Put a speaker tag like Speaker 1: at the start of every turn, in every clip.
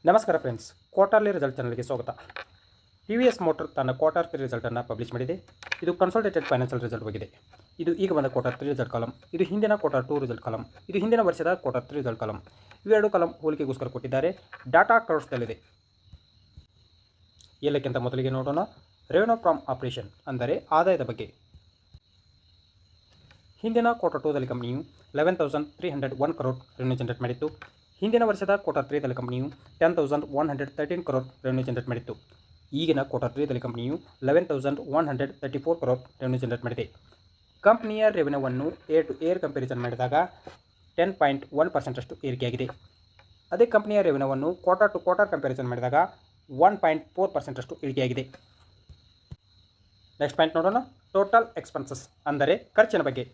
Speaker 1: ನಮಸ್ಕಾರ friends, quarterly result ಚಾನಲ್ಗೆ ಸ್ವಾಗತ. TVS ಮೋಟರ್ ತನ್ನ ಕ್ವಾರ್ಟರ್ 3 ರಿಸಲ್ಟನ್ನು ಪಬ್ಲಿಷ್ ಮಾಡಿದೆ. ಇದು ಕನ್ಸಲ್ಟೇಟೆಡ್ ಫೈನಾನ್ಷಿಯಲ್ ರಿಸಲ್ಟ್ ಆಗಿದೆ. ಇದು ಈಗ ಬಂದ ಕ್ವಾರ್ಟರ್ 3 ರಿಸಲ್ಟ್ ಕಾಲಮ್, ಇದು ಹಿಂದಿನ ಕ್ವಾರ್ಟರ್ 2 ರಿಸಲ್ಟ್ ಕಾಲಮ್, ಇದು ಹಿಂದಿನ ವರ್ಷದ ಕ್ವಾರ್ಟರ್ 3 ರಿಸಲ್ಟ್ ಕಾಲಮ್. ಇವೆರಡು ಕಾಲಮ್ ಹೋಲಿಕೆಗೋಸ್ಕರ ಕೊಟ್ಟಿದ್ದಾರೆ. ಡಾಟಾ ಕರ್ವ್ಸ್ದಲ್ಲಿದೆ. ಎಲ್ಲಕ್ಕಿಂತ ಮೊದಲಿಗೆ ನೋಡೋಣ ರೆವೆನ್ಯೂ ಫ್ರಾಮ್ ಆಪರೇಷನ್, ಅಂದರೆ ಆದಾಯದ ಬಗ್ಗೆ. ಹಿಂದಿನ ಕ್ವಾರ್ಟರ್ 2ದಲ್ಲಿ ಕಂಪನಿಯು 11,301 crore ರೆವೆನ್ಯೂ ಜನರೇಟ್ ಮಾಡಿತ್ತು. ಹಿಂದಿನ ವರ್ಷದ ಕ್ವಾರ್ಟರ್ 3ದಲ್ಲಿ ಕಂಪನಿಯು 10,113 crore ರೆವೆನ್ಯೂ ಜನರೇಟ್ ಮಾಡಿತ್ತು. ಈಗಿನ ಕ್ವಾರ್ಟರ್ 3ದಲ್ಲಿ ಕಂಪನಿಯು 11,134 crore ರೆವೆನ್ಯೂ ಜನರೇಟ್ ಮಾಡಿದೆ. ಕಂಪನಿಯ ರೆವೆನ್ಯೂವನ್ನು ಏರ್ ಟು ಏರ್ ಕಂಪ್ಯಾರಿಸನ್ ಮಾಡಿದಾಗ 10.1% ಅಷ್ಟು ಏರಿಕೆಯಾಗಿದೆ. ಅದೇ ಕಂಪನಿಯ ರೆವೆನ್ಯೂವನ್ನು ಕ್ವಾರ್ಟರ್ ಟು ಕ್ವಾರ್ಟರ್ ಕಂಪ್ಯಾರಿಸನ್ ಮಾಡಿದಾಗ 1.4% ಅಷ್ಟು ಇಳಿಕೆಯಾಗಿದೆ. ನೆಕ್ಸ್ಟ್ ಪಾಯಿಂಟ್ ನೋಡೋಣ, ಟೋಟಲ್ ಎಕ್ಸ್ಪೆನ್ಸಸ್, ಅಂದರೆ ಖರ್ಚಿನ ಬಗ್ಗೆ.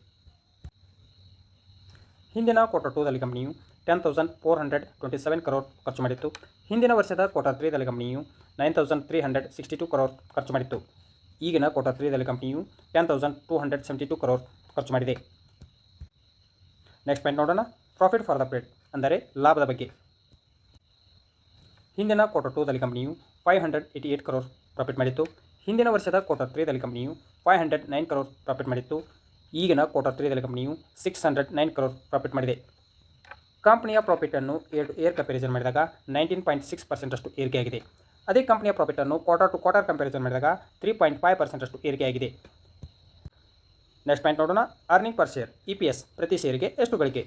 Speaker 1: ಹಿಂದಿನ ಕ್ವಾರ್ಟರ್ 2ದಲ್ಲಿ ಕಂಪನಿಯು 10,427 crore ಖರ್ಚು ಮಾಡಿತ್ತು. ಹಿಂದಿನ ವರ್ಷದ ಕ್ವಾರ್ಟರ್ 3ದಲ್ಲಿ ಕಂಪನಿಯು 9,362 crore ಖರ್ಚು ಮಾಡಿತ್ತು. ಈಗಿನ ಕ್ವಾರ್ಟರ್ 3ದಲ್ಲಿ ಕಂಪನಿಯು 10,272 crore ಖರ್ಚು ಮಾಡಿದೆ. ನೆಕ್ಸ್ಟ್ ಪಾಯಿಂಟ್ ನೋಡೋಣ, ಪ್ರಾಫಿಟ್ ಫಾರ್ ದ ಪೀರಿಯಡ್, ಅಂದರೆ ಲಾಭದ ಬಗ್ಗೆ. ಹಿಂದಿನ ಕ್ವಾರ್ಟರ್ 2ದಲ್ಲಿ ಕಂಪನಿಯು 588 crore ಪ್ರಾಫಿಟ್ ಮಾಡಿತ್ತು. ಹಿಂದಿನ ವರ್ಷದ ಕ್ವಾರ್ಟರ್ 3ದಲ್ಲಿ ಕಂಪನಿಯು 509 crore ಪ್ರಾಫಿಟ್ ಮಾಡಿತ್ತು. ಈಗಿನ ಕ್ವಾರ್ಟರ್ 3ದಲ್ಲಿ ಕಂಪನಿಯು 609 crore ಪ್ರಾಫಿಟ್ ಮಾಡಿದೆ. ಕಂಪನಿಯ ಪ್ರಾಫಿಟನ್ನು ಏರ್ ಟು ಏರ್ ಕಂಪ್ಯಾರಿಸನ್ ಮಾಡಿದಾಗ 19.6% ಅಷ್ಟು ಏರಿಕೆಯಾಗಿದೆ. ಅದೇ ಕಂಪನಿಯ ಪ್ರಾಫಿಟನ್ನು ಕ್ವಾರ್ಟರ್ ಟು ಕ್ವಾರ್ಟರ್ ಕಂಪ್ಯಾರಿಸನ್ ಮಾಡಿದಾಗ 3.5% ಅಷ್ಟು ಏರಿಕೆಯಾಗಿದೆ. ನೆಕ್ಸ್ಟ್ ಪಾಯಿಂಟ್ ನೋಡೋಣ, ಅರ್ನಿಂಗ್ ಪರ್ ಶೇರ್, EPS, ಪ್ರತಿ ಶೇರಿಗೆ ಎಷ್ಟು ಗಳಿಕೆ.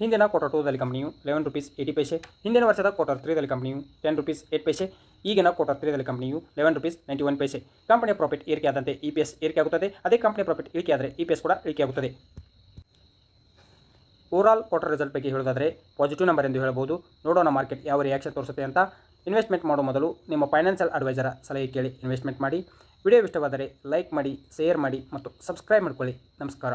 Speaker 1: ಹಿಂದಿನ ಕ್ವಾರ್ಟರ್ 2ದಲ್ಲಿ ಕಂಪನಿಯು 11 rupees 80 paise. ಹಿಂದಿನ ವರ್ಷದ ಕ್ವಾರ್ಟರ್ 3ದಲ್ಲಿ ಕಂಪನಿಯು 10 rupees 8 paise. ಈಗಿನ ಕ್ವಾರ್ಟರ್ 3ದಲ್ಲಿ ಕಂಪನಿಯು 11 rupees 91 paise. ಕಂಪನಿಯ ಪ್ರಾಫಿಟ್ ಏರಿಕೆಯಾದಂತೆ EPS ಏರಿಕೆಯಾಗುತ್ತದೆ. ಅದೇ ಕಂಪನಿಯ ಪ್ರಾಫಿಟ್ ಇಳಿಕೆಯಾದರೆ EPS ಕೂಡ ಇಳಿಕೆಯಾಗುತ್ತದೆ. ಓವರಾಲ್ ಕ್ವಾರ್ಟರ್ ರಿಸಲ್ಟ್ ಬಗ್ಗೆ ಹೇಳೋದಾದರೆ ಪಾಸಿಟಿವ್ ನಂಬರ್ ಎಂದು ಹೇಳಬಹುದು. ನೋಡೋಣ ಮಾರ್ಕೆಟ್ ಯಾವ ರಿಯಾಕ್ಷನ್ ತೋರಿಸುತ್ತೆ ಅಂತ. ಇನ್ವೆಸ್ಟ್ಮೆಂಟ್ ಮಾಡೋ ಮೊದಲು ನಿಮ್ಮ ಫೈನಾನ್ಷಿಯಲ್ ಅಡ್ವೈಸರ ಸಲಹೆ ಕೇಳಿ ಇನ್ವೆಸ್ಟ್ಮೆಂಟ್ ಮಾಡಿ. ವಿಡಿಯೋ ಇಷ್ಟವಾದರೆ ಲೈಕ್ ಮಾಡಿ, ಶೇರ್ ಮಾಡಿ ಮತ್ತು ಸಬ್ಸ್ಕ್ರೈಬ್ ಮಾಡಿಕೊಳ್ಳಿ. ನಮಸ್ಕಾರ.